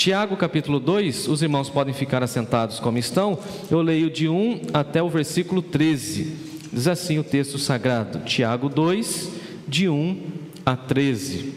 Tiago capítulo 2, os irmãos podem ficar assentados como estão, eu leio de 1 até o versículo 13, diz assim o texto sagrado, Tiago 2, de 1 a 13.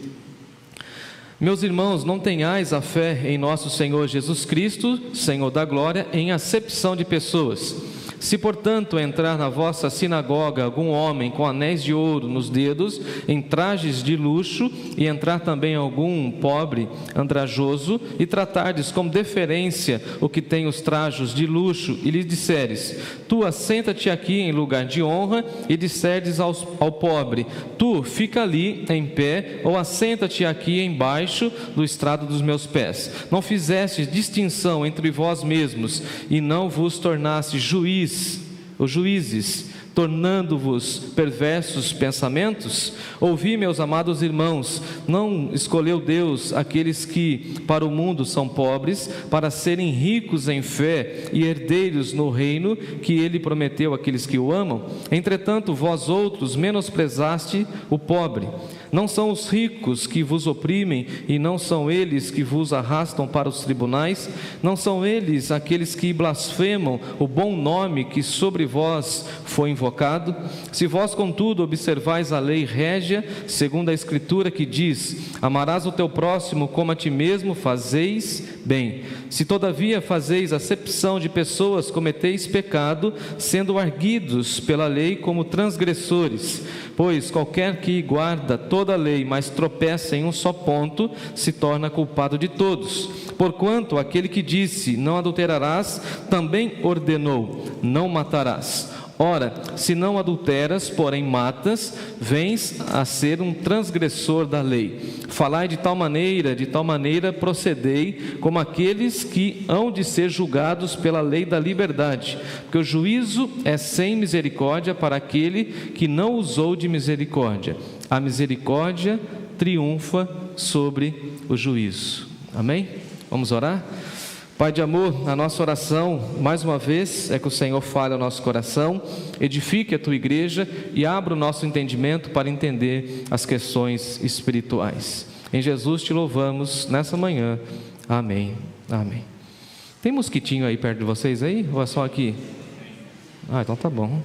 Meus irmãos, não tenhais a fé em nosso Senhor Jesus Cristo, Senhor da glória, em acepção de pessoas. Se, portanto, entrar na vossa sinagoga algum homem com anéis de ouro nos dedos, em trajes de luxo, e entrar também algum pobre andrajoso, e tratardes com deferência o que tem os trajos de luxo, e lhe disseres: tu assenta-te aqui em lugar de honra, e disserdes ao pobre: tu fica ali em pé, ou assenta-te aqui embaixo do estrado dos meus pés. Não fizestes distinção entre vós mesmos, e não vos tornaste juízes, tornando-vos perversos pensamentos? Ouvi, meus amados irmãos, não escolheu Deus aqueles que para o mundo são pobres, para serem ricos em fé e herdeiros no reino que Ele prometeu àqueles que o amam? Entretanto, vós outros menosprezaste o pobre. Não são os ricos que vos oprimem, e não são eles que vos arrastam para os tribunais? Não são eles aqueles que blasfemam o bom nome que sobre vós foi invocado? Se vós, contudo, observais a lei régia, segundo a Escritura que diz: amarás o teu próximo como a ti mesmo, fazeis bem. Se todavia fazeis acepção de pessoas, cometeis pecado, sendo arguidos pela lei como transgressores. Pois qualquer que guarda toda a lei, mas tropeça em um só ponto, se torna culpado de todos. Porquanto aquele que disse: não adulterarás, também ordenou: não matarás. Ora, se não adulteras, porém matas, vens a ser um transgressor da lei. Falai de tal maneira procedei, como aqueles que hão de ser julgados pela lei da liberdade, porque o juízo é sem misericórdia para aquele que não usou de misericórdia. A misericórdia triunfa sobre o juízo. Amém? Vamos orar? Pai de amor, a nossa oração, mais uma vez, é que o Senhor fale ao nosso coração, edifique a Tua igreja e abra o nosso entendimento para entender as questões espirituais. Em Jesus te louvamos nessa manhã. Amém. Amém. Tem mosquitinho aí perto de vocês aí? Ou é só aqui? Então tá bom.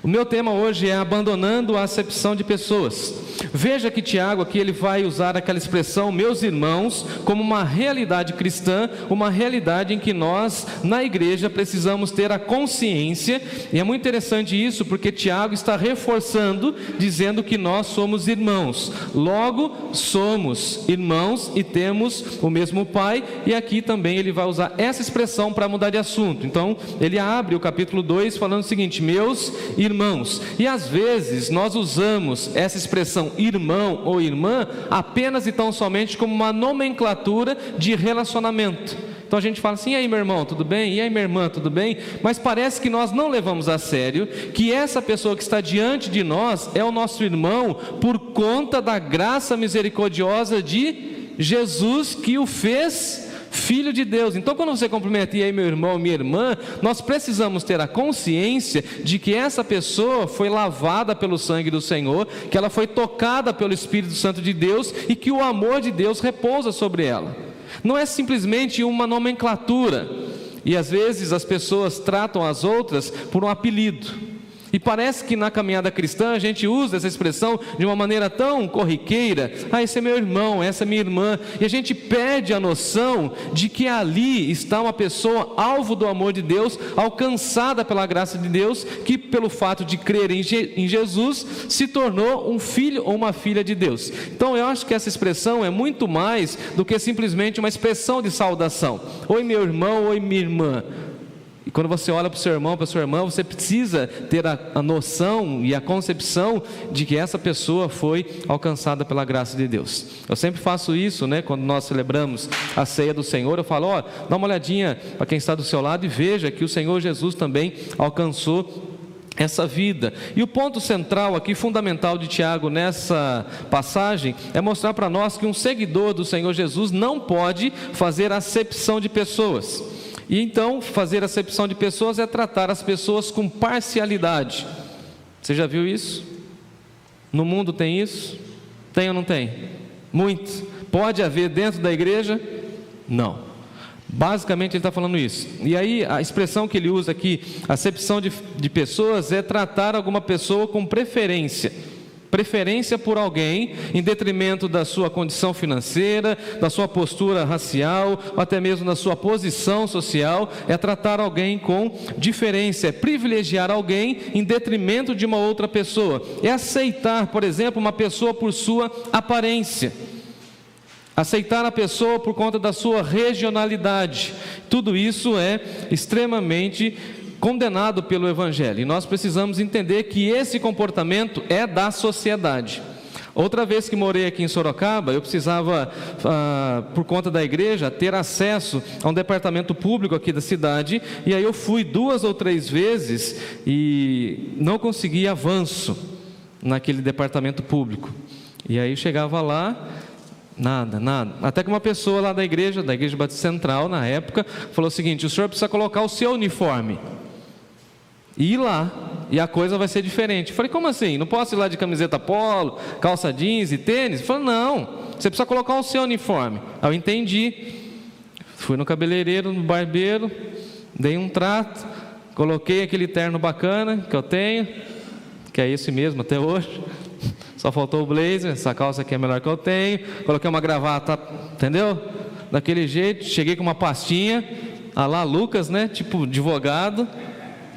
O meu tema hoje é abandonando a acepção de pessoas. Veja que Tiago aqui ele vai usar aquela expressão, meus irmãos, como uma realidade cristã, uma realidade em que nós, na igreja, precisamos ter a consciência, e é muito interessante isso, porque Tiago está reforçando, dizendo que nós somos irmãos, logo somos irmãos e temos o mesmo Pai, e aqui também ele vai usar essa expressão para mudar de assunto. Então, ele abre o capítulo 2 falando o seguinte, meus irmãos, e às vezes nós usamos essa expressão irmão ou irmã apenas e tão somente como uma nomenclatura de relacionamento. Então a gente fala assim, e aí meu irmão, tudo bem? E aí minha irmã, tudo bem? Mas parece que nós não levamos a sério que essa pessoa que está diante de nós é o nosso irmão por conta da graça misericordiosa de Jesus que o fez Filho de Deus. Então quando você cumprimenta, e aí meu irmão, minha irmã, nós precisamos ter a consciência de que essa pessoa foi lavada pelo sangue do Senhor, que ela foi tocada pelo Espírito Santo de Deus e que o amor de Deus repousa sobre ela. Não é simplesmente uma nomenclatura, e às vezes as pessoas tratam as outras por um apelido. E parece que na caminhada cristã a gente usa essa expressão de uma maneira tão corriqueira, esse é meu irmão, essa é minha irmã, e a gente perde a noção de que ali está uma pessoa alvo do amor de Deus, alcançada pela graça de Deus, que pelo fato de crer em Jesus, se tornou um filho ou uma filha de Deus. Então eu acho que essa expressão é muito mais do que simplesmente uma expressão de saudação, oi meu irmão, oi minha irmã. E quando você olha para o seu irmão, para a sua irmã, você precisa ter a noção e a concepção de que essa pessoa foi alcançada pela graça de Deus. Eu sempre faço isso, quando nós celebramos a ceia do Senhor, eu falo, dá uma olhadinha para quem está do seu lado e veja que o Senhor Jesus também alcançou essa vida. E o ponto central aqui, fundamental de Tiago nessa passagem, é mostrar para nós que um seguidor do Senhor Jesus não pode fazer acepção de pessoas. E então, fazer acepção de pessoas é tratar as pessoas com parcialidade. Você já viu isso? No mundo tem isso? Tem ou não tem? Muito. pode haver dentro da igreja? Não. Basicamente ele está falando isso. E aí a expressão que ele usa aqui, acepção de pessoas, é tratar alguma pessoa com preferência por alguém, em detrimento da sua condição financeira, da sua postura racial, ou até mesmo da sua posição social. É tratar alguém com diferença, é privilegiar alguém em detrimento de uma outra pessoa. É aceitar, por exemplo, uma pessoa por sua aparência, aceitar a pessoa por conta da sua regionalidade. Tudo isso é extremamente condenado pelo Evangelho, e nós precisamos entender que esse comportamento é da sociedade. Outra vez que morei aqui em Sorocaba, eu precisava, por conta da igreja, ter acesso a um departamento público aqui da cidade, e aí eu fui 2 ou 3 vezes e não consegui avanço naquele departamento público. E aí eu chegava lá, nada. Até que uma pessoa lá da Igreja Batista Central, na época, falou o seguinte: o senhor precisa colocar o seu uniforme e ir lá, e a coisa vai ser diferente. Eu falei: como assim? Não posso ir lá de camiseta polo, calça jeans e tênis? Eu falei: não, você precisa colocar o seu uniforme. Aí eu entendi. Fui no cabeleireiro, no barbeiro, dei um trato, coloquei aquele terno bacana que eu tenho, que é esse mesmo até hoje. Só faltou o blazer, essa calça aqui é a melhor que eu tenho. Coloquei uma gravata, entendeu? Daquele jeito, cheguei com uma pastinha, a lá Lucas, né? Tipo advogado.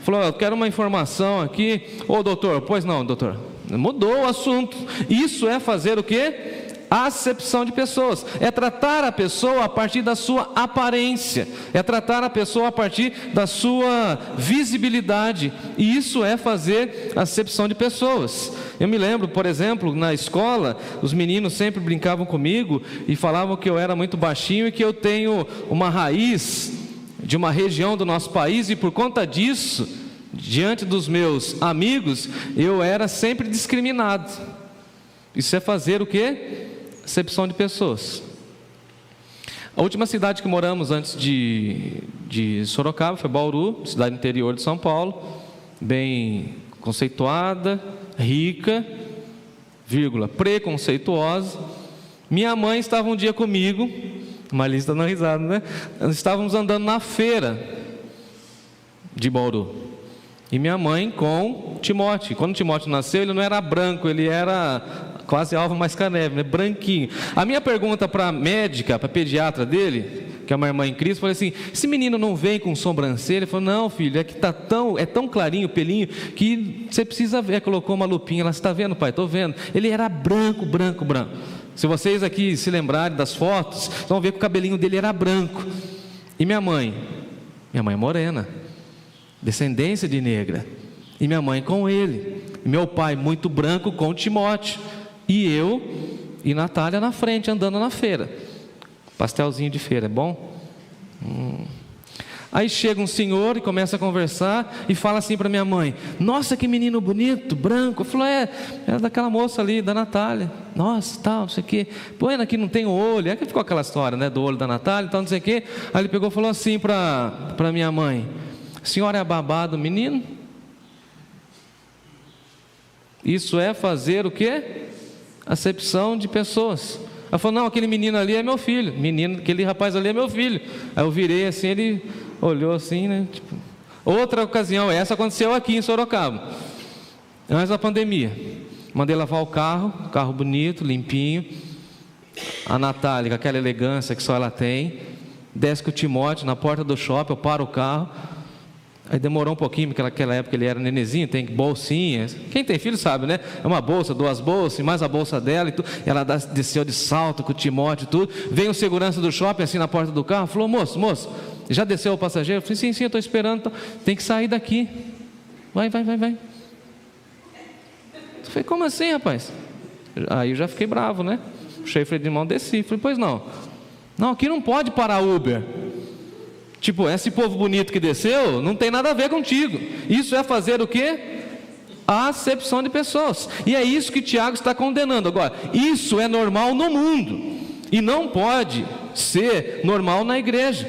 Falou: eu quero uma informação aqui. Ô doutor, pois não, doutor. Mudou o assunto. Isso é fazer o quê? Acepção de pessoas. É tratar a pessoa a partir da sua aparência. É tratar a pessoa a partir da sua visibilidade. E isso é fazer acepção de pessoas. Eu me lembro, por exemplo, na escola, os meninos sempre brincavam comigo e falavam que eu era muito baixinho e que eu tenho uma raiz de uma região do nosso país, e por conta disso, diante dos meus amigos, eu era sempre discriminado. Isso é fazer o quê? Acepção de pessoas. A última cidade que moramos antes de Sorocaba foi Bauru, cidade interior de São Paulo, bem conceituada, rica, preconceituosa. Minha mãe estava um dia comigo, Marlene está dando risada, né? Nós estávamos andando na feira de Bauru, e minha mãe com Timóteo. Quando Timóteo nasceu, ele não era branco, ele era quase alva mais caneve, né? Branquinho. A minha pergunta para a médica, para a pediatra dele, que é uma irmã em Cristo, falei assim: esse menino não vem com sobrancelha? Ele falou: não, filho, é que é tão clarinho o pelinho que você precisa ver. Colocou uma lupinha lá. Você está vendo, pai? Estou vendo. Ele era branco. Se vocês aqui se lembrarem das fotos, vão ver que o cabelinho dele era branco. E minha mãe morena, descendência de negra, e minha mãe com ele, e meu pai muito branco com Timóteo, e eu e Natália na frente, andando na feira. Pastelzinho de feira, é bom? Aí chega um senhor e começa a conversar e fala assim para minha mãe: nossa, que menino bonito, branco. Eu falo: é daquela moça ali, da Natália. Nossa, tal, não sei o quê. Pô, aqui não tem olho. É que ficou aquela história, né, do olho da Natália, tal, não sei o quê. Aí ele pegou e falou assim para minha mãe: a senhora é a babá do menino? Isso é fazer o quê? Acepção de pessoas. Ela falou: não, aquele menino ali é meu filho. Aquele rapaz ali é meu filho. Aí eu virei assim, ele olhou assim, né? Tipo... Outra ocasião, essa aconteceu aqui em Sorocaba, antes da pandemia. Mandei lavar o carro bonito, limpinho. A Natália, com aquela elegância que só ela tem, desce com o Timóteo na porta do shopping, eu paro o carro. Aí demorou um pouquinho, porque naquela época ele era nenenzinho, tem bolsinha. Quem tem filho sabe, né? É uma bolsa, 2 bolsas, e mais a bolsa dela e tudo. E ela desceu de salto com o Timóteo e tudo. Veio o segurança do shopping assim na porta do carro, falou: moço, já desceu o passageiro? Eu falei: sim, eu estou esperando, tem que sair daqui. Vai. Eu falei: como assim, rapaz? Aí eu já fiquei bravo, né? Puxei o freio de mão, desci. Falei: pois não, aqui não pode parar Uber. Tipo, esse povo bonito que desceu não tem nada a ver contigo. Isso é fazer o quê? A acepção de pessoas. E é isso que Tiago está condenando. Agora, isso é normal no mundo e não pode ser normal na igreja.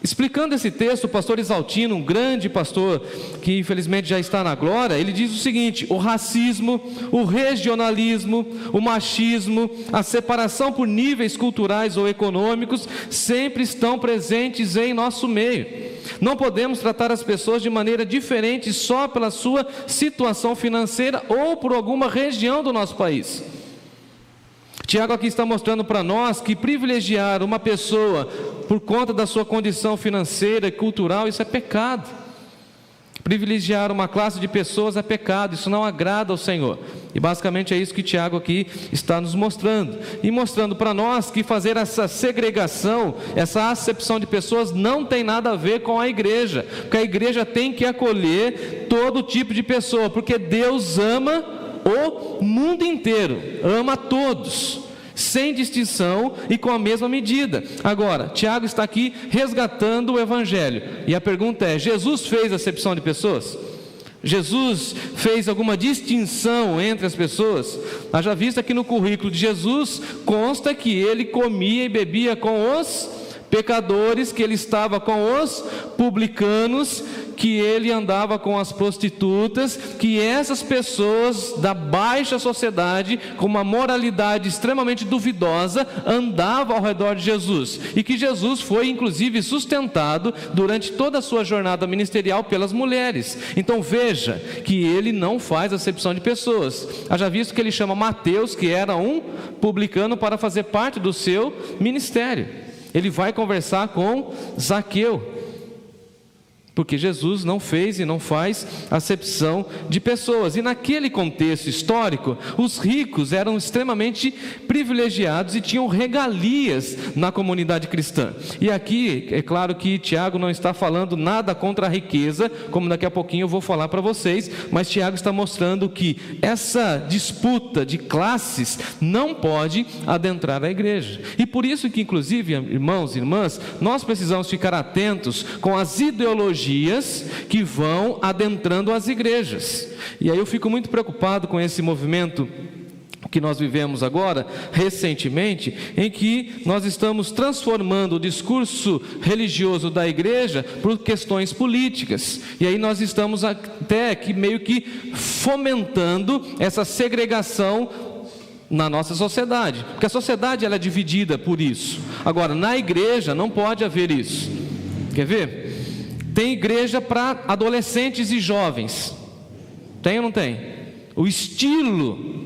Explicando esse texto, o pastor Exaltino, um grande pastor que infelizmente já está na glória, ele diz o seguinte: o racismo, o regionalismo, o machismo, a separação por níveis culturais ou econômicos sempre estão presentes em nosso meio. Não podemos tratar as pessoas de maneira diferente só pela sua situação financeira ou por alguma região do nosso país. Tiago aqui está mostrando para nós que privilegiar uma pessoa por conta da sua condição financeira e cultural, isso é pecado. Privilegiar uma classe de pessoas é pecado, isso não agrada ao Senhor. E basicamente é isso que Tiago aqui está nos mostrando. E mostrando para nós que fazer essa segregação, essa acepção de pessoas não tem nada a ver com a igreja. Porque a igreja tem que acolher todo tipo de pessoa, porque Deus ama o mundo inteiro, ama todos, sem distinção e com a mesma medida. Agora, Tiago está aqui resgatando o Evangelho, e a pergunta é: Jesus fez acepção de pessoas? Jesus fez alguma distinção entre as pessoas? Haja vista que no currículo de Jesus consta que ele comia e bebia com os pecadores, que ele estava com os publicanos, que ele andava com as prostitutas, que essas pessoas da baixa sociedade, com uma moralidade extremamente duvidosa, andavam ao redor de Jesus, e que Jesus foi inclusive sustentado durante toda a sua jornada ministerial pelas mulheres. Então veja que ele não faz acepção de pessoas. Haja visto que ele chama Mateus, que era um publicano, para fazer parte do seu ministério. Ele vai conversar com Zaqueu, porque Jesus não fez e não faz acepção de pessoas. E naquele contexto histórico, os ricos eram extremamente privilegiados e tinham regalias na comunidade cristã. E aqui, é claro que Tiago não está falando nada contra a riqueza, como daqui a pouquinho eu vou falar para vocês, mas Tiago está mostrando que essa disputa de classes não pode adentrar a igreja. E por isso que, inclusive, irmãos e irmãs, nós precisamos ficar atentos com as ideologias que vão adentrando as igrejas. E aí eu fico muito preocupado com esse movimento que nós vivemos agora, recentemente, em que nós estamos transformando o discurso religioso da igreja por questões políticas. E aí nós estamos até que meio que fomentando essa segregação na nossa sociedade, porque a sociedade ela é dividida por isso. Agora, na igreja não pode haver isso. Quer ver? Tem igreja para adolescentes e jovens. Tem ou não tem? O estilo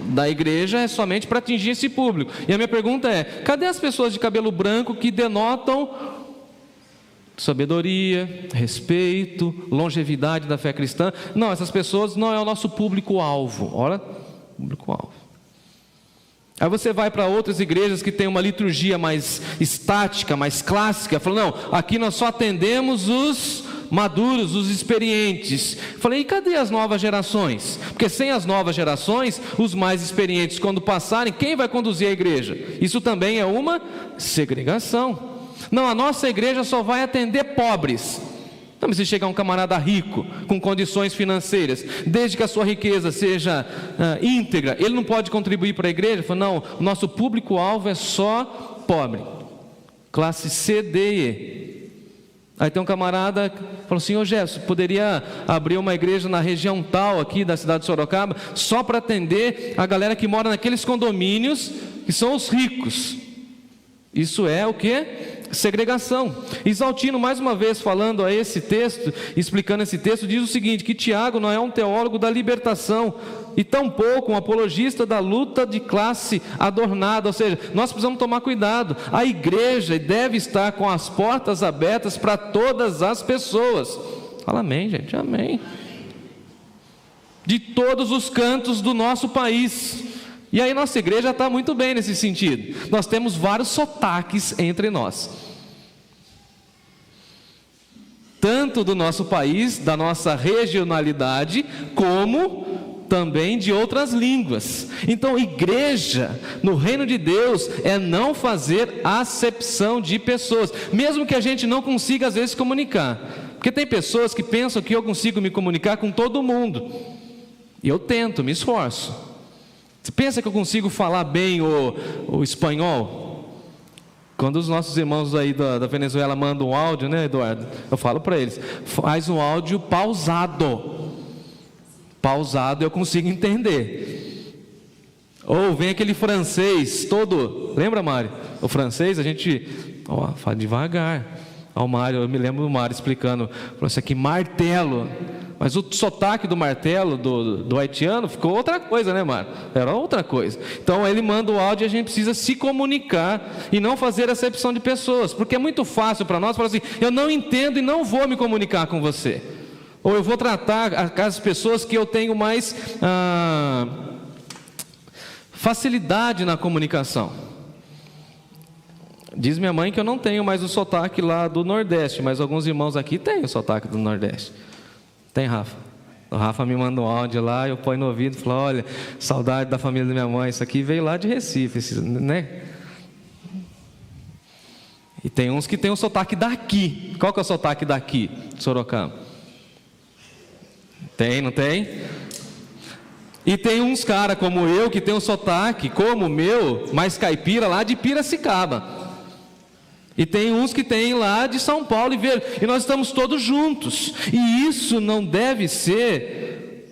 da igreja é somente para atingir esse público. E a minha pergunta é: cadê as pessoas de cabelo branco que denotam sabedoria, respeito, longevidade da fé cristã? Não, essas pessoas não é o nosso público-alvo. Olha, público-alvo. Aí você vai para outras igrejas que tem uma liturgia mais estática, mais clássica, falando: não, aqui nós só atendemos os maduros, os experientes. Falei: e cadê as novas gerações? Porque sem as novas gerações, os mais experientes, quando passarem, quem vai conduzir a igreja? Isso também é uma segregação. Não, a nossa igreja só vai atender pobres. Não, mas se chegar um camarada rico, com condições financeiras, desde que a sua riqueza seja íntegra, ele não pode contribuir para a igreja? Fala: não, o nosso público-alvo é só pobre, classe C, D e E. Aí tem um camarada que falou assim: ô Jefferson, poderia abrir uma igreja na região tal aqui da cidade de Sorocaba, só para atender a galera que mora naqueles condomínios, que são os ricos. Isso é o quê? Segregação. Exaltino, mais uma vez falando a esse texto, explicando esse texto, diz o seguinte: que Tiago não é um teólogo da libertação, e tampouco um apologista da luta de classe adornada. Ou seja, nós precisamos tomar cuidado. A igreja deve estar com as portas abertas para todas as pessoas. Fala amém, gente, amém. De todos os cantos do nosso país. E aí nossa igreja está muito bem nesse sentido. Nós temos vários sotaques entre nós, tanto do nosso país, da nossa regionalidade, como também de outras línguas. Então, igreja no reino de Deus é não fazer acepção de pessoas, mesmo que a gente não consiga às vezes comunicar, porque tem pessoas que pensam que eu consigo me comunicar com todo mundo, e eu tento, me esforço. Você pensa que eu consigo falar bem o espanhol? Quando os nossos irmãos aí da Venezuela mandam um áudio, né, Eduardo? Eu falo para eles, faz um áudio pausado. Pausado eu consigo entender. Ou vem aquele francês todo, lembra, Mário? O francês, a gente, fala devagar. O Mário, eu me lembro do Mário explicando, falou assim aqui, martelo. Mas o sotaque do martelo, do haitiano, ficou outra coisa, né, Mário? Era outra coisa. Então ele manda o áudio e a gente precisa se comunicar e não fazer acepção de pessoas, porque é muito fácil para nós falar assim, eu não entendo e não vou me comunicar com você. Ou eu vou tratar as pessoas que eu tenho mais facilidade na comunicação. Diz minha mãe que eu não tenho mais o sotaque lá do Nordeste, mas alguns irmãos aqui têm o sotaque do Nordeste. Tem, Rafa? O Rafa me manda um áudio lá, eu ponho no ouvido e falo, olha, saudade da família da minha mãe, isso aqui veio lá de Recife, né? E tem uns que tem o sotaque daqui. Qual que é o sotaque daqui, Sorocaba? Tem, não tem? E tem uns caras como eu, que tem um sotaque, como o meu, mais caipira, lá de Piracicaba. E tem uns que tem lá de São Paulo e nós estamos todos juntos. E isso não deve ser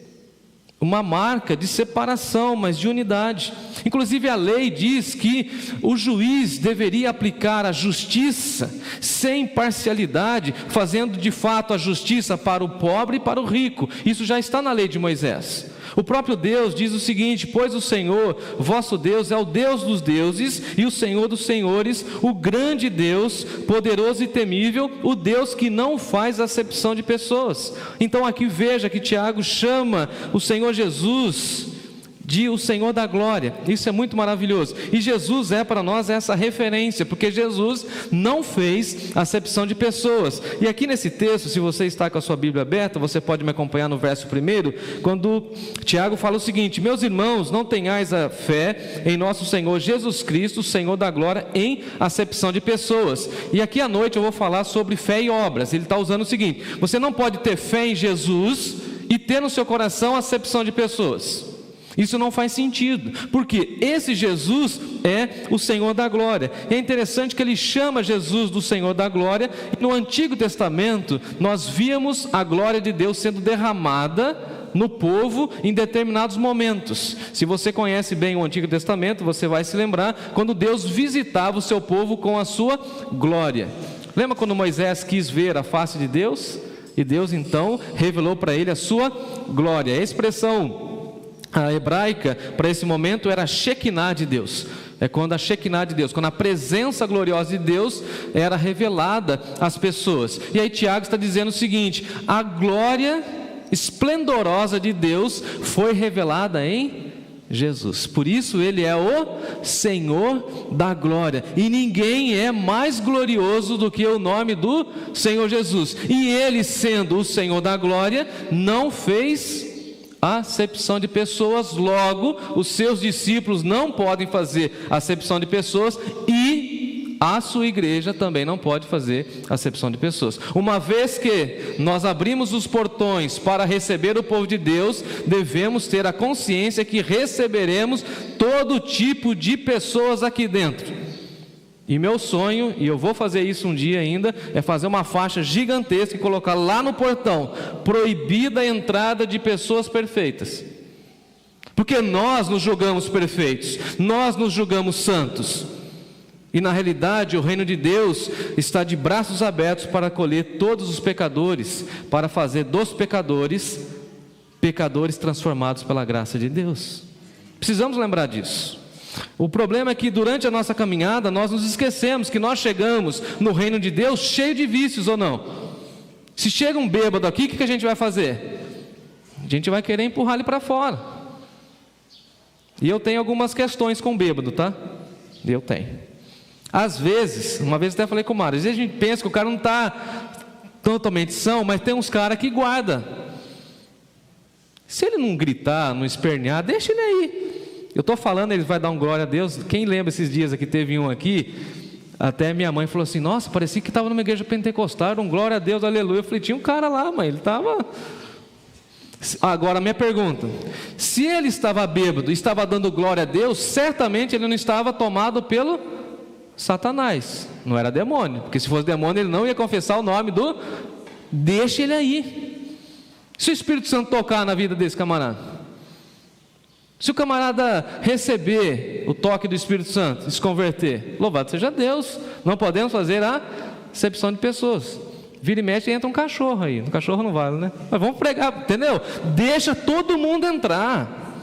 uma marca de separação, mas de unidade. Inclusive a lei diz que o juiz deveria aplicar a justiça sem parcialidade, fazendo de fato a justiça para o pobre e para o rico. Isso já está na lei de Moisés. O próprio Deus diz o seguinte, pois o Senhor, vosso Deus, é o Deus dos deuses e o Senhor dos senhores, o grande Deus, poderoso e temível, o Deus que não faz acepção de pessoas. Então aqui veja que Tiago chama o Senhor Jesus de o Senhor da glória. Isso é muito maravilhoso. E Jesus é para nós essa referência, porque Jesus não fez acepção de pessoas. E aqui nesse texto, se você está com a sua Bíblia aberta, você pode me acompanhar no verso 1, quando Tiago fala o seguinte: meus irmãos, não tenhais a fé em nosso Senhor Jesus Cristo, Senhor da glória, em acepção de pessoas. E aqui à noite eu vou falar sobre fé e obras. Ele está usando o seguinte: você não pode ter fé em Jesus e ter no seu coração acepção de pessoas. Isso não faz sentido, porque esse Jesus é o Senhor da glória. E é interessante que ele chama Jesus do Senhor da glória. No Antigo Testamento nós víamos a glória de Deus sendo derramada no povo em determinados momentos. Se você conhece bem o Antigo Testamento, você vai se lembrar quando Deus visitava o seu povo com a sua glória. Lembra quando Moisés quis ver a face de Deus? E Deus então revelou para ele a sua glória. A expressão hebraica para esse momento era a Shekinah de Deus. É quando a Shekinah de Deus, quando a presença gloriosa de Deus era revelada às pessoas. E aí Tiago está dizendo o seguinte: a glória esplendorosa de Deus foi revelada em Jesus. Por isso ele é o Senhor da glória. E ninguém é mais glorioso do que o nome do Senhor Jesus. E ele, sendo o Senhor da glória, não fez acepção de pessoas. Logo, os seus discípulos não podem fazer acepção de pessoas e a sua igreja também não pode fazer acepção de pessoas. Uma vez que nós abrimos os portões para receber o povo de Deus, devemos ter a consciência que receberemos todo tipo de pessoas aqui dentro. E meu sonho, e eu vou fazer isso um dia ainda, é fazer uma faixa gigantesca e colocar lá no portão: proibida a entrada de pessoas perfeitas. Porque nós nos julgamos perfeitos, nós nos julgamos santos. E na realidade o reino de Deus está de braços abertos para acolher todos os pecadores, para fazer dos pecadores, pecadores transformados pela graça de Deus. Precisamos lembrar disso. O problema é que durante a nossa caminhada nós nos esquecemos que nós chegamos no reino de Deus cheio de vícios, ou não? Se chega um bêbado aqui, o que a gente vai fazer? A gente vai querer empurrar ele para fora. E eu tenho algumas questões com o bêbado, tá? Eu tenho. Às vezes, uma vez até falei com o Mário, às vezes a gente pensa que o cara não está totalmente são, mas tem uns caras que guardam. Se ele não gritar, não espernear, deixa ele aí. Eu estou falando, ele vai dar um glória a Deus. Quem lembra esses dias aqui, teve um aqui, até minha mãe falou assim: nossa, parecia que estava numa igreja pentecostal, era um glória a Deus, aleluia. Eu falei: tinha um cara lá, mãe, ele estava... Agora minha pergunta: se ele estava bêbado e estava dando glória a Deus, certamente ele não estava tomado pelo Satanás, não era demônio, porque se fosse demônio ele não ia confessar o nome do... Deixa ele aí. Se o Espírito Santo tocar na vida desse camarada, se o camarada receber o toque do Espírito Santo e se converter, louvado seja Deus. Não podemos fazer a acepção de pessoas. Vira e mexe, entra um cachorro aí. Um cachorro não vale, né? Mas vamos pregar, entendeu? Deixa todo mundo entrar.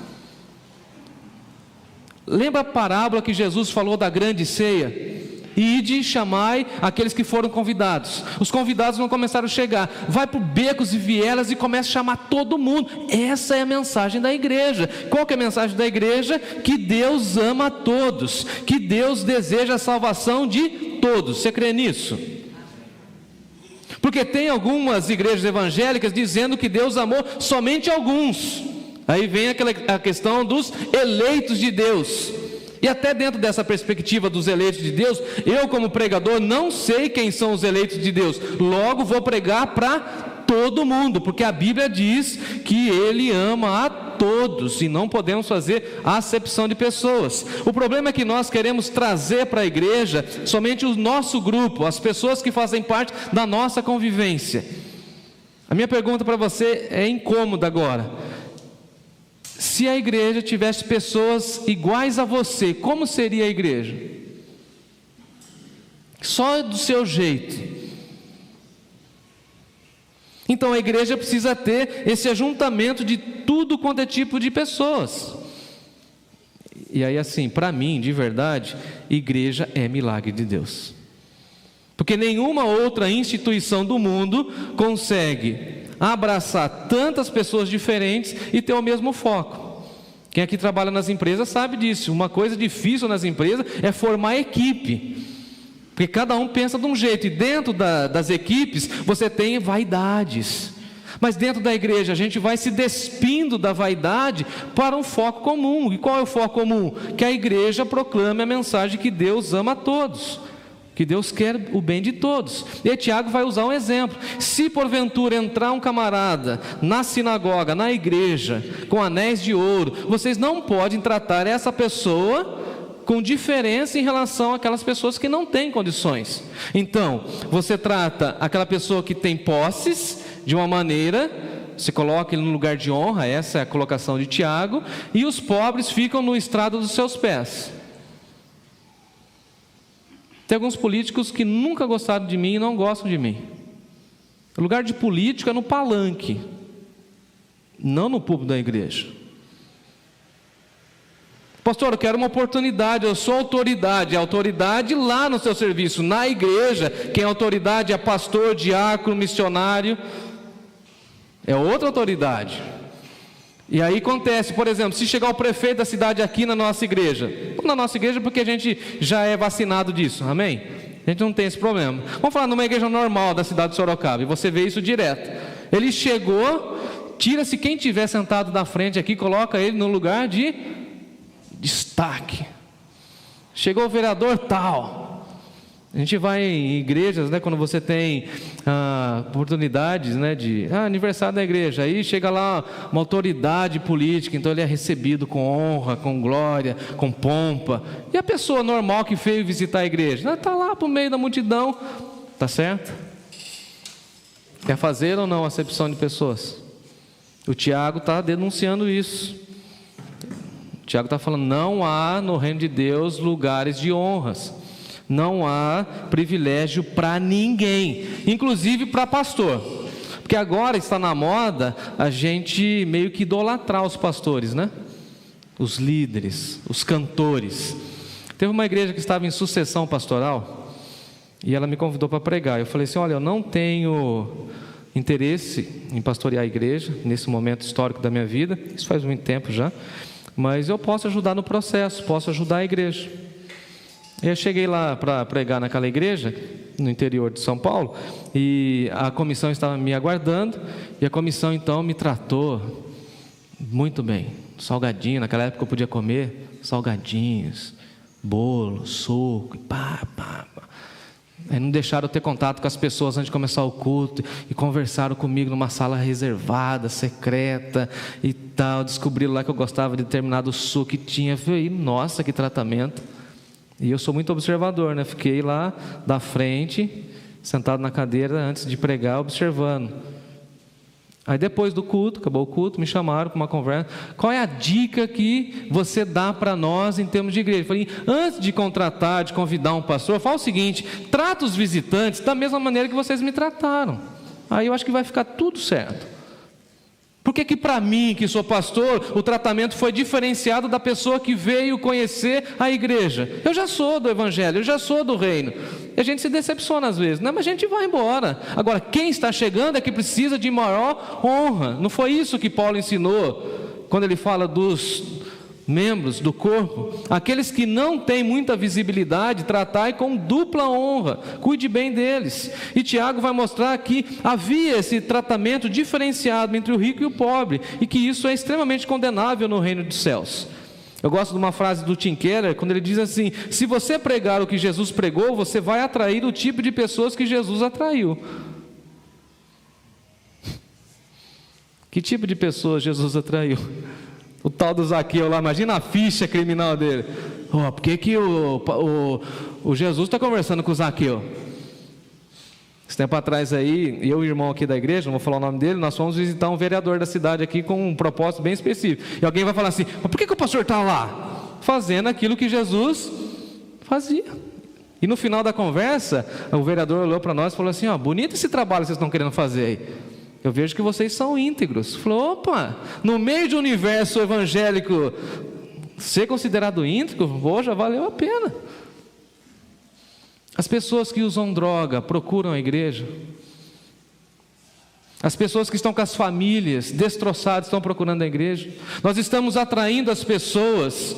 Lembra a parábola que Jesus falou da grande ceia? Ide, chamai aqueles que foram convidados. Os convidados não começaram a chegar. Vai para becos e vielas e começa a chamar todo mundo. Essa é a mensagem da igreja. Qual que é a mensagem da igreja? Que Deus ama a todos, que Deus deseja a salvação de todos. Você crê nisso? Porque tem algumas igrejas evangélicas dizendo que Deus amou somente alguns. Aí vem a questão dos eleitos de Deus. E até dentro dessa perspectiva dos eleitos de Deus, eu como pregador não sei quem são os eleitos de Deus. Logo vou pregar para todo mundo, porque a Bíblia diz que Ele ama a todos e não podemos fazer acepção de pessoas. O problema é que nós queremos trazer para a igreja somente o nosso grupo, as pessoas que fazem parte da nossa convivência. A minha pergunta para você é incômoda agora. Se a igreja tivesse pessoas iguais a você, como seria a igreja? Só do seu jeito. Então a igreja precisa ter esse ajuntamento de tudo quanto é tipo de pessoas. E aí assim, para mim, de verdade, igreja é milagre de Deus. Porque nenhuma outra instituição do mundo consegue abraçar tantas pessoas diferentes e ter o mesmo foco. Quem aqui trabalha nas empresas sabe disso. Uma coisa difícil nas empresas é formar equipe, porque cada um pensa de um jeito, e dentro das equipes você tem vaidades. Mas dentro da igreja a gente vai se despindo da vaidade para um foco comum. E qual é o foco comum? Que a igreja proclame a mensagem que Deus ama a todos, que Deus quer o bem de todos. E Tiago vai usar um exemplo. Se porventura entrar um camarada na sinagoga, na igreja, com anéis de ouro, vocês não podem tratar essa pessoa com diferença em relação àquelas pessoas que não têm condições. Então, você trata aquela pessoa que tem posses de uma maneira, se coloca ele no lugar de honra, essa é a colocação de Tiago, e os pobres ficam no estrado dos seus pés. Tem alguns políticos que nunca gostaram de mim e não gostam de mim. O lugar de político é no palanque, não no púlpito da igreja. Pastor, eu quero uma oportunidade, eu sou autoridade. A autoridade lá no seu serviço. Na igreja, quem é autoridade é pastor, diácono, missionário. É outra autoridade. E aí acontece, por exemplo, se chegar o prefeito da cidade aqui na nossa igreja, porque a gente já é vacinado disso, amém? A gente não tem esse problema. Vamos falar numa igreja normal da cidade de Sorocaba, e você vê isso direto. Ele chegou, tira-se quem estiver sentado na frente aqui, coloca ele no lugar de destaque. Chegou o vereador tal. A gente vai em igrejas, né, quando você tem oportunidades, né, de aniversário da igreja, aí chega lá uma autoridade política, então ele é recebido com honra, com glória, com pompa. E a pessoa normal que veio visitar a igreja, está lá para o meio da multidão, tá certo? Quer fazer ou não acepção de pessoas? O Tiago está denunciando isso. O Tiago está falando, não há no reino de Deus lugares de honras. Não há privilégio para ninguém, inclusive para pastor, porque agora está na moda a gente meio que idolatrar os pastores, né? Os líderes, os cantores. Teve uma igreja que estava em sucessão pastoral e ela me convidou para pregar. Eu falei assim, olha, eu não tenho interesse em pastorear a igreja nesse momento histórico da minha vida, isso faz muito tempo já, mas eu posso ajudar no processo, posso ajudar a igreja. Eu cheguei lá para pregar naquela igreja, no interior de São Paulo, e a comissão estava me aguardando, e a comissão então me tratou muito bem. Salgadinho, naquela época eu podia comer salgadinhos, bolo, suco, pá. Aí não deixaram eu ter contato com as pessoas antes de começar o culto, e conversaram comigo numa sala reservada, secreta e tal. Descobriram lá que eu gostava de determinado suco que tinha. Eu falei, nossa, que tratamento. E eu sou muito observador, né? Fiquei lá da frente, sentado na cadeira antes de pregar, observando. Aí depois do culto, acabou o culto, me chamaram para uma conversa. Qual é a dica que você dá para nós em termos de igreja? Eu falei, antes de contratar, de convidar um pastor, fala o seguinte: trata os visitantes da mesma maneira que vocês me trataram. Aí eu acho que vai ficar tudo certo. Por que para mim, que sou pastor, o tratamento foi diferenciado da pessoa que veio conhecer a igreja? Eu já sou do evangelho, eu já sou do reino. E a gente se decepciona às vezes, né? Mas a gente vai embora. Agora, quem está chegando é que precisa de maior honra. Não foi isso que Paulo ensinou quando ele fala dos membros do corpo? Aqueles que não têm muita visibilidade, tratai com dupla honra, cuide bem deles. E Tiago vai mostrar que havia esse tratamento diferenciado entre o rico e o pobre, e que isso é extremamente condenável no reino dos céus. Eu gosto de uma frase do Tim Keller, quando ele diz assim: se você pregar o que Jesus pregou, você vai atrair o tipo de pessoas que Jesus atraiu. Que tipo de pessoas Jesus atraiu? O tal do Zaqueu lá, imagina a ficha criminal dele. Por que o Jesus está conversando com o Zaqueu? Esse tempo atrás aí, eu e o irmão aqui da igreja, não vou falar o nome dele, nós fomos visitar um vereador da cidade aqui com um propósito bem específico. E alguém vai falar assim: mas por que o pastor está lá? Fazendo aquilo que Jesus fazia. E no final da conversa, o vereador olhou para nós e falou assim: bonito esse trabalho que vocês estão querendo fazer aí. Eu vejo que vocês são íntegros. Falou: opa, no meio de um universo evangélico, ser considerado íntegro, já valeu a pena. As pessoas que usam droga procuram a igreja. As pessoas que estão com as famílias destroçadas estão procurando a igreja. Nós estamos atraindo as pessoas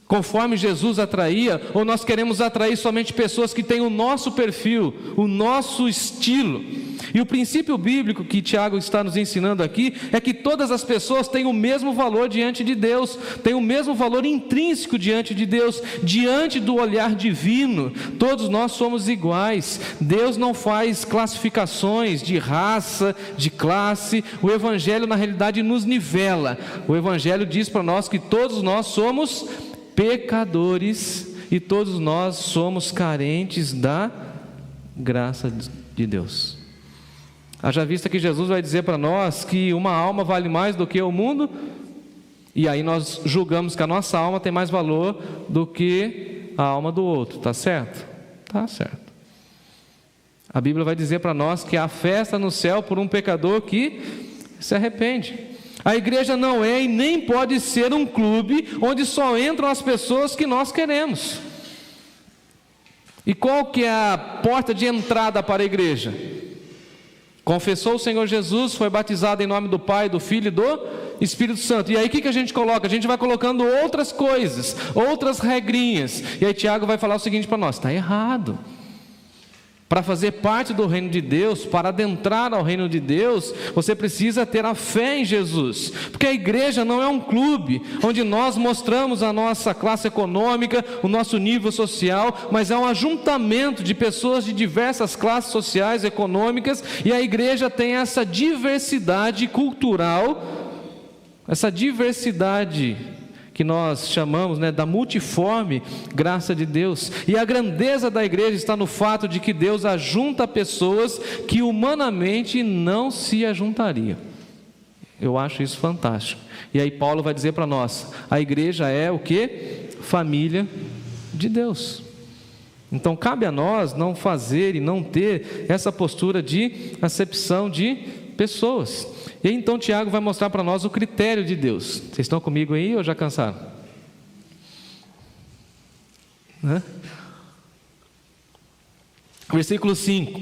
conforme Jesus atraía, ou nós queremos atrair somente pessoas que têm o nosso perfil, o nosso estilo? E o princípio bíblico que Tiago está nos ensinando aqui é que todas as pessoas têm o mesmo valor diante de Deus, têm o mesmo valor intrínseco diante de Deus, diante do olhar divino. Todos nós somos iguais. Deus não faz classificações de raça, de classe. O Evangelho na realidade nos nivela. O Evangelho diz para nós que todos nós somos pecadores e todos nós somos carentes da graça de Deus. Haja vista que Jesus vai dizer para nós que uma alma vale mais do que o mundo, e aí nós julgamos que a nossa alma tem mais valor do que a alma do outro, tá certo? Tá certo. A Bíblia vai dizer para nós que há festa no céu por um pecador que se arrepende. A igreja não é e nem pode ser um clube onde só entram as pessoas que nós queremos. E qual que é a porta de entrada para a igreja? Confessou o Senhor Jesus, foi batizado em nome do Pai, do Filho e do Espírito Santo. E aí o que a gente coloca? A gente vai colocando outras coisas, outras regrinhas. E aí Tiago vai falar o seguinte para nós: está errado. Para fazer parte do reino de Deus, para adentrar ao reino de Deus, você precisa ter a fé em Jesus. Porque a igreja não é um clube onde nós mostramos a nossa classe econômica, o nosso nível social, mas é um ajuntamento de pessoas de diversas classes sociais, econômicas, e a igreja tem essa diversidade cultural, essa diversidade que nós chamamos, da multiforme graça de Deus. E a grandeza da igreja está no fato de que Deus ajunta pessoas que humanamente não se ajuntariam. Eu acho isso fantástico. E aí Paulo vai dizer para nós: a igreja é o quê? Família de Deus. Então cabe a nós não fazer e não ter essa postura de acepção de pessoas. E aí, então Tiago vai mostrar para nós o critério de Deus. Vocês estão comigo aí ou já cansaram? Versículo 5: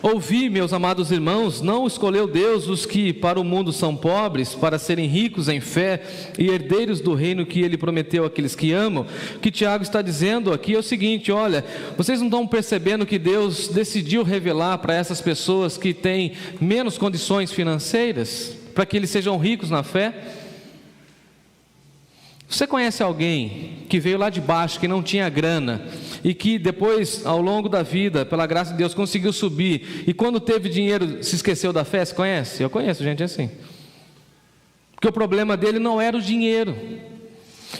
ouvi, meus amados irmãos, não escolheu Deus os que para o mundo são pobres, para serem ricos em fé e herdeiros do reino que Ele prometeu àqueles que amam? O que Tiago está dizendo aqui é o seguinte: olha, vocês não estão percebendo que Deus decidiu revelar para essas pessoas que têm menos condições financeiras, para que eles sejam ricos na fé? Você conhece alguém que veio lá de baixo, que não tinha grana, e que depois, ao longo da vida, pela graça de Deus, conseguiu subir, e quando teve dinheiro se esqueceu da fé? Você conhece? Eu conheço gente assim. Porque o problema dele não era o dinheiro.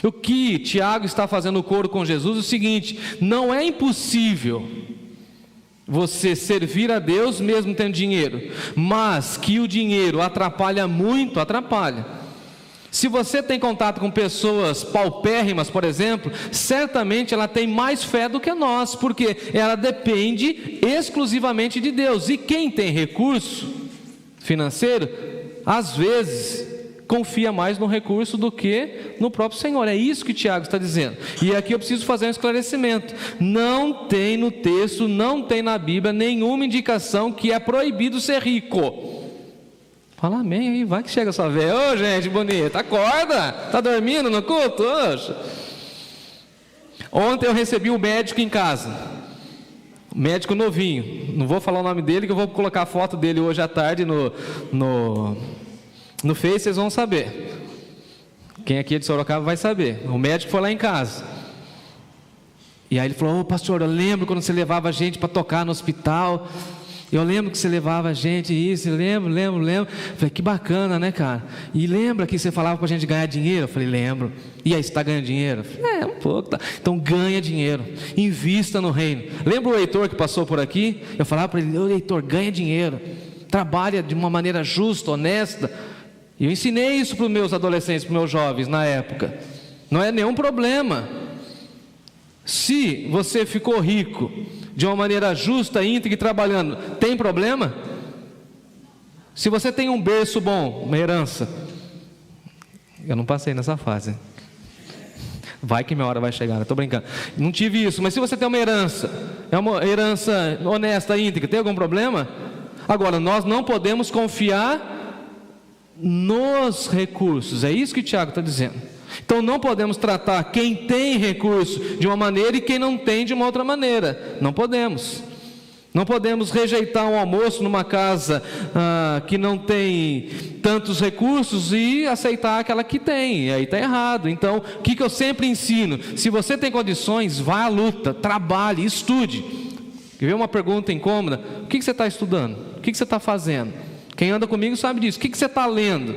O que Tiago está fazendo coro com Jesus é o seguinte: não é impossível você servir a Deus mesmo tendo dinheiro, mas que o dinheiro atrapalha muito, atrapalha. Se você tem contato com pessoas paupérrimas, por exemplo, certamente ela tem mais fé do que nós, porque ela depende exclusivamente de Deus. E quem tem recurso financeiro, às vezes confia mais no recurso do que no próprio Senhor. É isso que Tiago está dizendo. E aqui eu preciso fazer um esclarecimento: não tem no texto, não tem na Bíblia nenhuma indicação que é proibido ser rico. Fala amém aí, vai que chega a sua vez. Ô gente bonita, acorda, tá dormindo no culto? Oxa. Ontem eu recebi um médico em casa, um médico novinho, não vou falar o nome dele, que eu vou colocar a foto dele hoje à tarde no Face, vocês vão saber. Quem aqui é de Sorocaba vai saber. O médico foi lá em casa, e aí ele falou: ô pastor, eu lembro quando você levava a gente para tocar no hospital, eu lembro que você levava a gente, isso, eu lembro. Falei: que bacana, né, cara? E lembra que você falava para a gente ganhar dinheiro? Eu falei: lembro. E aí, você está ganhando dinheiro? Eu falei: um pouco, tá. Então ganha dinheiro, invista no reino. Lembra o Heitor que passou por aqui? Eu falava para ele: ô Heitor, ganha dinheiro, trabalha de uma maneira justa, honesta. E eu ensinei isso para os meus adolescentes, para os meus jovens na época. Não é nenhum problema. Se você ficou rico de uma maneira justa, íntegra e trabalhando, tem problema? Se você tem um berço bom, uma herança, eu não passei nessa fase, vai que minha hora vai chegar, estou brincando, não tive isso, mas se você tem uma herança, é uma herança honesta, íntegra, tem algum problema? Agora, nós não podemos confiar nos recursos, é isso que Tiago está dizendo. Então não podemos tratar quem tem recurso de uma maneira e quem não tem de uma outra maneira. Não podemos. Não podemos rejeitar um almoço numa casa que não tem tantos recursos e aceitar aquela que tem. E aí está errado. Então, o que eu sempre ensino? Se você tem condições, vá à luta, trabalhe, estude. Quer ver uma pergunta incômoda? O que você está estudando? O que você está fazendo? Quem anda comigo sabe disso. O que você está lendo?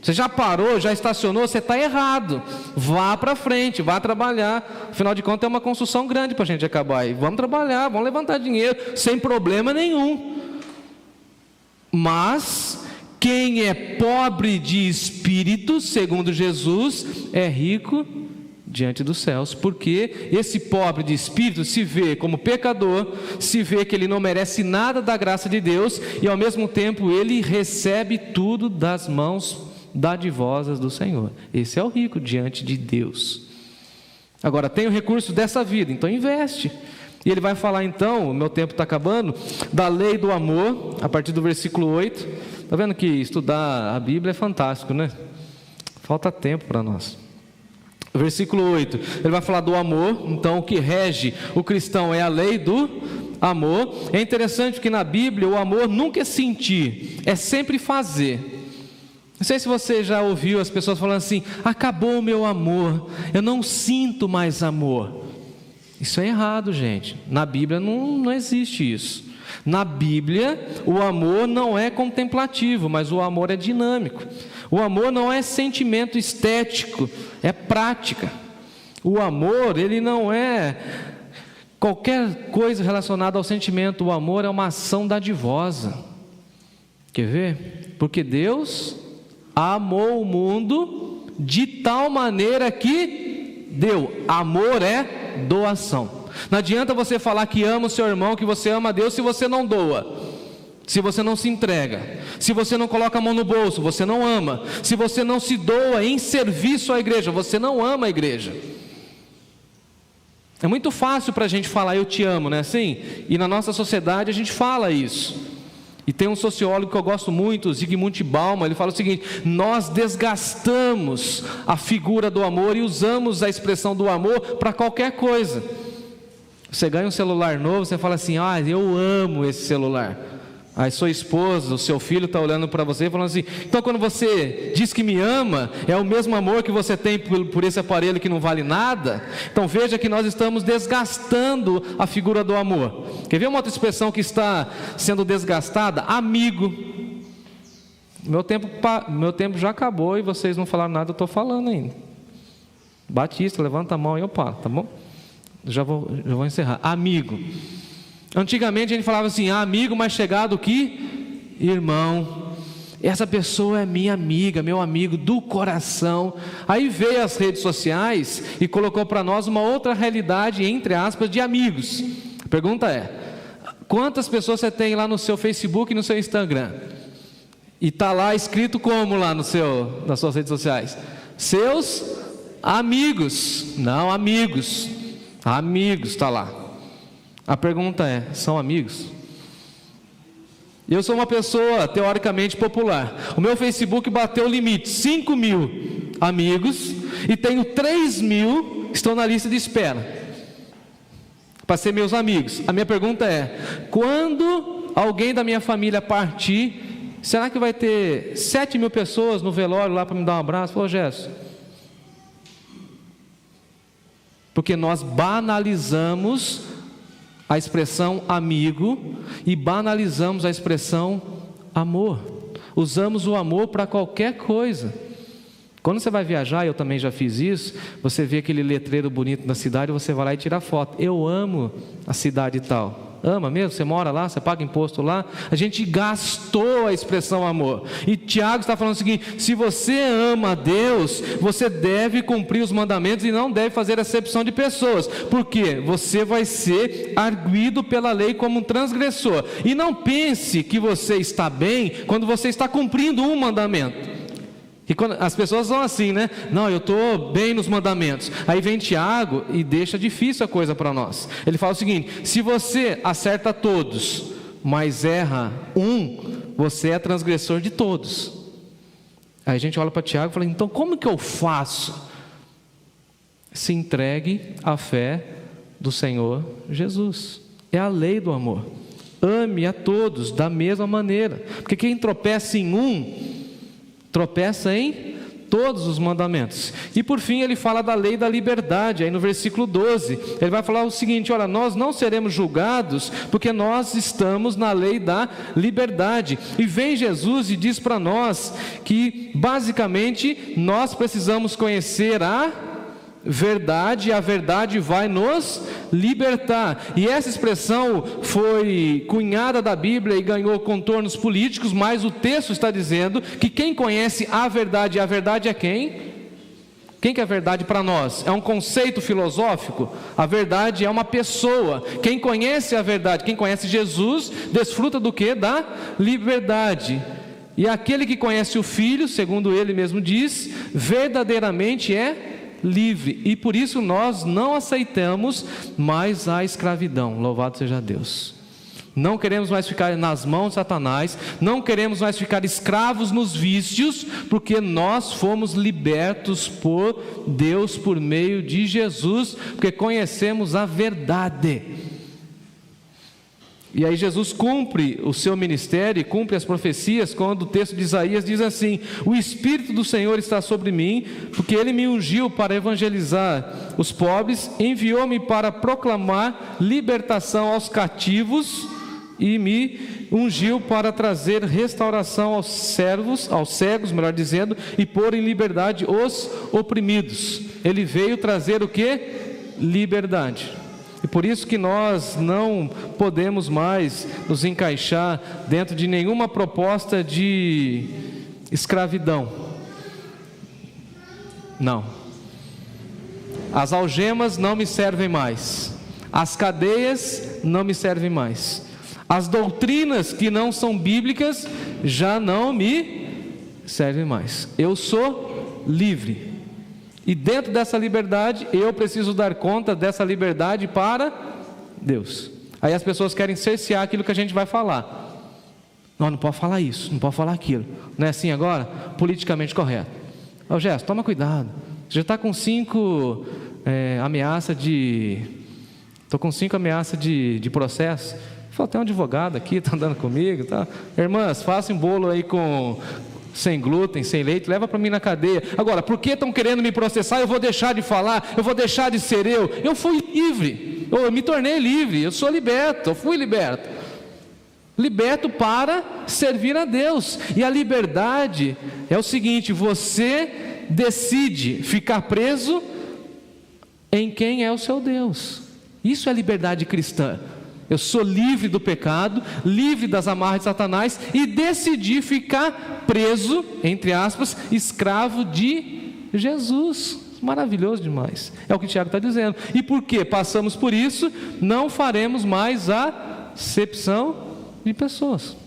Você já parou, já estacionou, você está errado. Vá para frente, vá trabalhar. Afinal de contas é uma construção grande para a gente acabar. E vamos trabalhar, vamos levantar dinheiro, sem problema nenhum. Mas quem é pobre de espírito, segundo Jesus, é rico diante dos céus. Porque esse pobre de espírito se vê como pecador, se vê que ele não merece nada da graça de Deus, e ao mesmo tempo ele recebe tudo das mãos dadivosas do Senhor. Esse é o rico diante de Deus. Agora, tem o recurso dessa vida, então investe. E ele vai falar então, o meu tempo está acabando, da lei do amor, a partir do versículo 8. Está vendo que estudar a Bíblia é fantástico, né? Falta tempo para nós. Versículo 8, ele vai falar do amor. Então, o que rege o cristão é a lei do amor. É interessante que na Bíblia o amor nunca é sentir, é sempre fazer. Não sei se você já ouviu as pessoas falando assim: acabou o meu amor, eu não sinto mais amor. Isso é errado, gente. Na Bíblia não existe isso. Na Bíblia o amor não é contemplativo, mas o amor é dinâmico. O amor não é sentimento estético, é prática. O amor, ele não é qualquer coisa relacionada ao sentimento. O amor é uma ação dadivosa. Quer ver? Porque Deus amou o mundo de tal maneira que deu. Amor é doação. Não adianta você falar que ama o seu irmão, que você ama a Deus, se você não doa, se você não se entrega, se você não coloca a mão no bolso, você não ama. Se você não se doa em serviço à igreja, você não ama a igreja. É muito fácil para a gente falar eu te amo, não é assim? E na nossa sociedade a gente fala isso. E tem um sociólogo que eu gosto muito, Zygmunt Bauman, ele fala o seguinte: nós desgastamos a figura do amor e usamos a expressão do amor para qualquer coisa. Você ganha um celular novo, você fala assim: eu amo esse celular. Aí sua esposa, o seu filho está olhando para você e falando assim: então quando você diz que me ama, é o mesmo amor que você tem por esse aparelho que não vale nada? Então veja que nós estamos desgastando a figura do amor. Quer ver uma outra expressão que está sendo desgastada? Amigo. Meu tempo já acabou e vocês não falaram nada, eu estou falando ainda. Batista, levanta a mão e eu paro, tá bom? Já vou encerrar. Amigo. Antigamente a gente falava assim, amigo mais chegado que irmão. Essa pessoa é minha amiga, meu amigo do coração. Aí veio as redes sociais e colocou para nós uma outra realidade, entre aspas, de amigos. A pergunta é, quantas pessoas você tem lá no seu Facebook e no seu Instagram? E está lá escrito como lá nas suas redes sociais? Seus amigos. Não, amigos. Amigos está lá. A pergunta é, são amigos? Eu sou uma pessoa teoricamente popular. O meu Facebook bateu o limite, 5.000 amigos, e tenho 3.000 que estão na lista de espera para ser meus amigos. A minha pergunta é, quando alguém da minha família partir, será que vai ter 7.000 pessoas no velório lá para me dar um abraço? Ô Gerson, porque nós banalizamos a expressão amigo e banalizamos a expressão amor. Usamos o amor para qualquer coisa. Quando você vai viajar, eu também já fiz isso, você vê aquele letreiro bonito na cidade, você vai lá e tira foto. Eu amo a cidade e tal. Ama mesmo? Você mora lá, você paga imposto lá. A gente gastou a expressão amor. E Tiago está falando o seguinte, se você ama a Deus, você deve cumprir os mandamentos e não deve fazer acepção de pessoas. Por quê? Você vai ser arguido pela lei como um transgressor. E não pense que você está bem quando você está cumprindo um mandamento. E quando as pessoas são assim, né? Não, eu estou bem nos mandamentos. Aí vem Tiago e deixa difícil a coisa para nós. Ele fala o seguinte, se você acerta todos, mas erra você é transgressor de todos. Aí a gente olha para Tiago e fala, então como que eu faço? Se entregue à fé do Senhor Jesus. É a lei do amor. Ame a todos da mesma maneira. Porque quem tropeça em tropeça em todos os mandamentos. E por fim ele fala da lei da liberdade. Aí no versículo 12 ele vai falar o seguinte, olha, nós não seremos julgados porque nós estamos na lei da liberdade. E vem Jesus e diz para nós que basicamente nós precisamos conhecer a verdade, e a verdade vai nos libertar. E essa expressão foi cunhada da Bíblia e ganhou contornos políticos, mas o texto está dizendo que quem conhece a verdade, e a verdade é quem? Quem que é a verdade para nós? É um conceito filosófico? A verdade é uma pessoa. Quem conhece a verdade, quem conhece Jesus, desfruta do que? Da liberdade. E aquele que conhece o Filho, segundo ele mesmo diz, verdadeiramente é livre, e por isso nós não aceitamos mais a escravidão. Louvado seja Deus. Não queremos mais ficar nas mãos de Satanás, não queremos mais ficar escravos nos vícios, porque nós fomos libertos por Deus por meio de Jesus, porque conhecemos a verdade. E aí Jesus cumpre o seu ministério, cumpre as profecias, quando o texto de Isaías diz assim, o Espírito do Senhor está sobre mim, porque Ele me ungiu para evangelizar os pobres, enviou-me para proclamar libertação aos cativos, e me ungiu para trazer restauração aos cegos, melhor dizendo, e pôr em liberdade os oprimidos. Ele veio trazer o que? Liberdade. E por isso que nós não podemos mais nos encaixar dentro de nenhuma proposta de escravidão. Não. As algemas não me servem mais. As cadeias não me servem mais. As doutrinas que não são bíblicas já não me servem mais. Eu sou livre. E dentro dessa liberdade, eu preciso dar conta dessa liberdade para Deus. Aí as pessoas querem cercear aquilo que a gente vai falar. Não pode falar isso, não pode falar aquilo. Não é assim agora? Politicamente correto. Ô Gerson, toma cuidado. Você já está com 5 ameaças de... Estou com 5 ameaças de processo. Falei, tem um advogado aqui, está andando comigo. Tá? Irmãs, façam um bolo aí sem glúten, sem leite, leva para mim na cadeia. Agora, por que estão querendo me processar? Eu vou deixar de falar, eu vou deixar de ser eu. Eu fui livre, eu me tornei livre, eu sou liberto, eu fui liberto. Liberto para servir a Deus. E a liberdade é o seguinte, você decide ficar preso em quem é o seu Deus. Isso é liberdade cristã. Eu sou livre do pecado, livre das amarras de Satanás e decidi ficar preso, entre aspas, escravo de Jesus. Maravilhoso demais. É o que Tiago está dizendo. E porque passamos por isso, não faremos mais acepção de pessoas.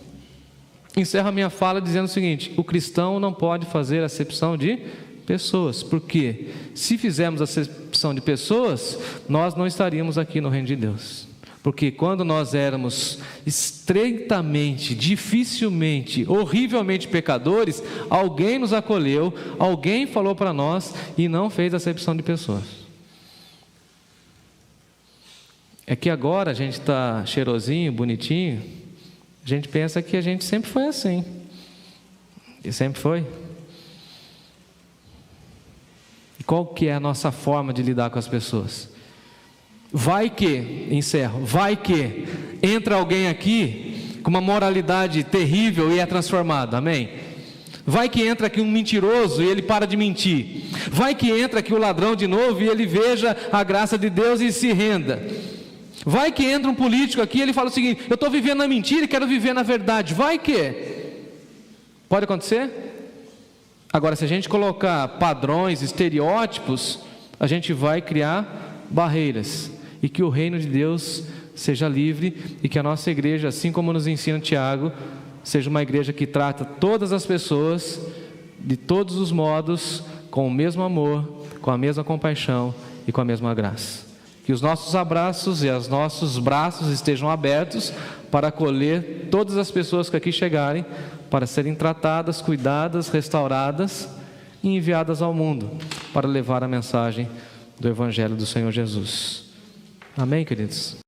Encerro a minha fala dizendo o seguinte: o cristão não pode fazer acepção de pessoas, porque se fizermos acepção de pessoas, nós não estaríamos aqui no reino de Deus. Porque quando nós éramos estreitamente, dificilmente, horrivelmente pecadores, alguém nos acolheu, alguém falou para nós e não fez acepção de pessoas. É que agora a gente está cheirosinho, bonitinho, a gente pensa que a gente sempre foi assim. E sempre foi. E qual que é a nossa forma de lidar com as pessoas? Vai que, encerro, vai que entra alguém aqui com uma moralidade terrível e é transformado, amém? Vai que entra aqui um mentiroso e ele para de mentir. Vai que entra aqui o ladrão de novo e ele veja a graça de Deus e se renda. Vai que entra um político aqui e ele fala o seguinte: eu estou vivendo na mentira e quero viver na verdade. Vai que? Pode acontecer? Agora, se a gente colocar padrões, estereótipos, a gente vai criar barreiras. E que o reino de Deus seja livre e que a nossa igreja, assim como nos ensina Tiago, seja uma igreja que trata todas as pessoas de todos os modos, com o mesmo amor, com a mesma compaixão e com a mesma graça. Que os nossos abraços e os nossos braços estejam abertos para acolher todas as pessoas que aqui chegarem, para serem tratadas, cuidadas, restauradas e enviadas ao mundo para levar a mensagem do Evangelho do Senhor Jesus. Amém, queridos?